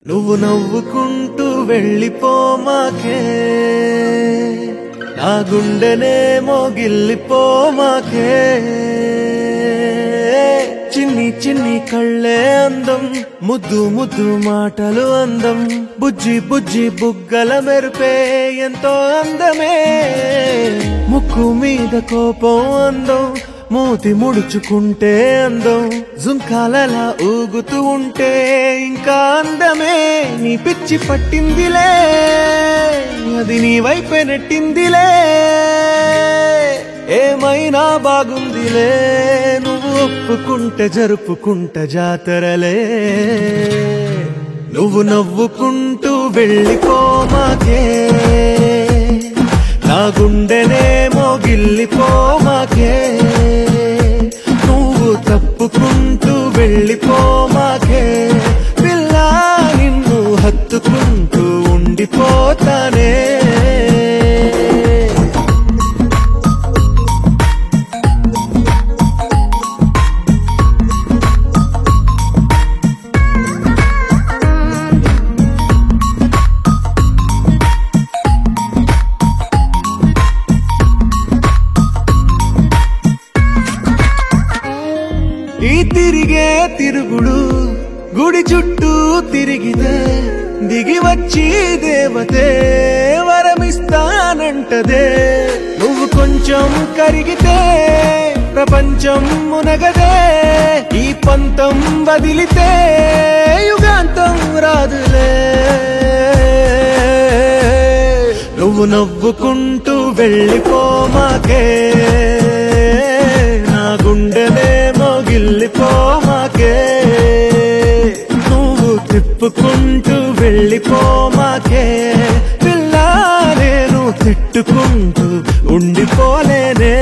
నువ్వు నవ్వుకుంటూ వెళ్ళిపోమాకే, నా గుండెనేమో గిల్లిపోమాకే. చిన్ని చిన్ని కళ్ళే అందం, ముద్దు ముద్దు మాటలు అందం, బుజ్జి బుజ్జి బుగ్గల మెరుపే ఎంతో అందమే. ముక్కు మీద కోపం అందం, మూతి ముడుచుకుంటే అందం, జుంకాలలా ఊగుతూ ఉంటే ఇంకా అందమే. నీ పిచ్చి పట్టిందిలే, అది నీ వైపే నెట్టిందిలే. ఏమైనా బాగుందిలే, నువ్వు ఒప్పుకుంటే జరుపుకుంట జాతరలే. నువ్వు నవ్వుకుంటూ వెళ్ళిపోమాకే, నా గుండెనేమో గిల్లిపోమాకే. నువ్వు తప్పుకుంటూ వెళ్ళిపోమాకే, పిల్ల నిన్ను హత్తుకుంటూ ఉండిపోతానే. ఈ తిరిగే తిరుగుడు గుడి చుట్టూ తిరిగితే, దిగి వచ్చి దేవతే వరమిస్తానంటదే. నువ్వు కొంచెం కరిగితే ప్రపంచం మునగదే. ఈ పంతం వదిలితే యుగాంతం రాదులే. నువ్వు నవ్వుకుంటూ వెళ్ళిపోమాకే, నా గుండెనేమో గిల్లిపోమాకే. నువ్వు తిప్పుకుంటూ వెళ్ళిపోమాకే, పిల్ల నేను తిట్టుకుంటూ ఉండిపోలేనే.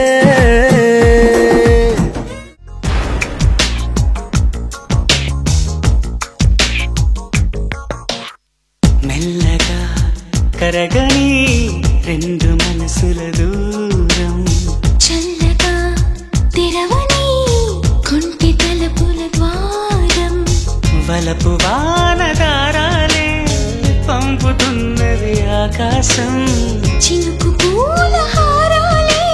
మెల్లగా కరగని రెండు మనసుల దూరం, చల్లగా తెరవని కొంటి తలుపుల ద్వారం. వలపు వానదారాలే పంపుతున్నది ఆకాశం, చినుకు పూల హారాలే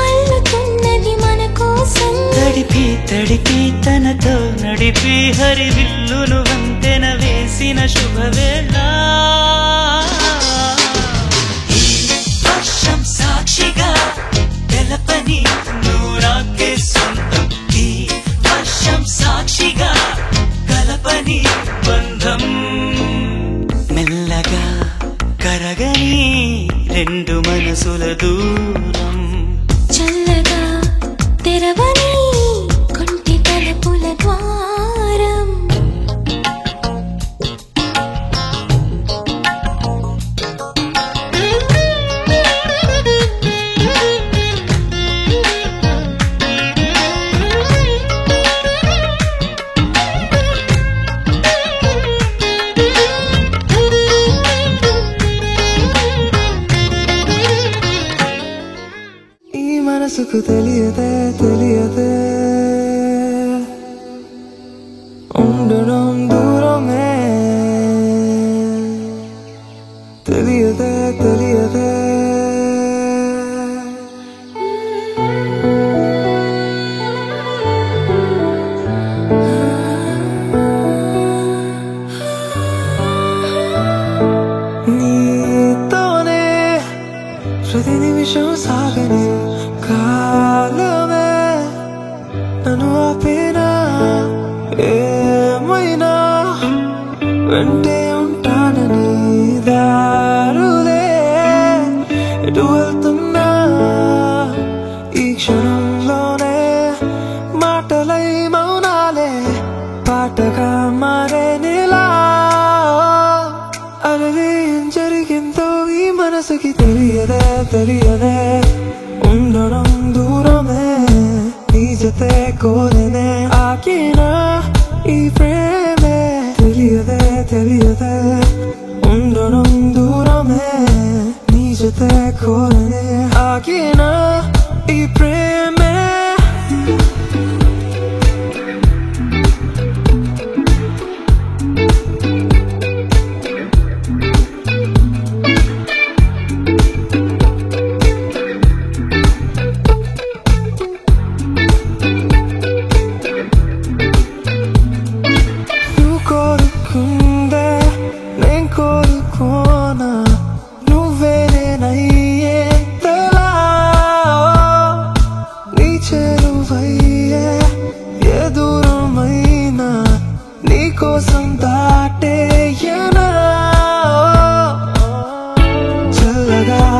అల్లుతున్నది మన కోసం. తడిపి తడిపి తనతో నడిపి హరివిల్లును వంతెన వేసిన శుభవేళ. ఈ వర్షం సాక్షిగా తెలపని నూరాకే సొంతం, ఈ వర్షం సాక్షిగా కలపని బంధం. మెల్లగా కరగని రెండు మనసుల దూరం, చల్లగా తెరవని కొంటి తలుపుల ద్వారం. మనసుకు తెలియదే తెలియదే ఉండడం దూరమే, తెలియదే తెలియదే. నీతోనే ప్రతి నిమిషం సాగని కాలమే నన్ను ఆపేనా, ఏమైనా వెంటే ఉంటానని. దారులే ఎటు వెళ్తున్నా ఈ క్షణంలోనే, మాటలై మౌనాలే పాటగా మారేనిలా. అలది ఏం జరిగిందో ఈ మనసుకి తెలియదే తెలియదే, ఉండడం దూరమే నీ జతే కోరనే. ఆకినా ఈ ప్రేమే తెలియదే తెలియదే, ఉండడం దూరమే నీ జతే కోరనే. ఆకినా ఈ ప్రేమే.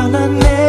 నన్నే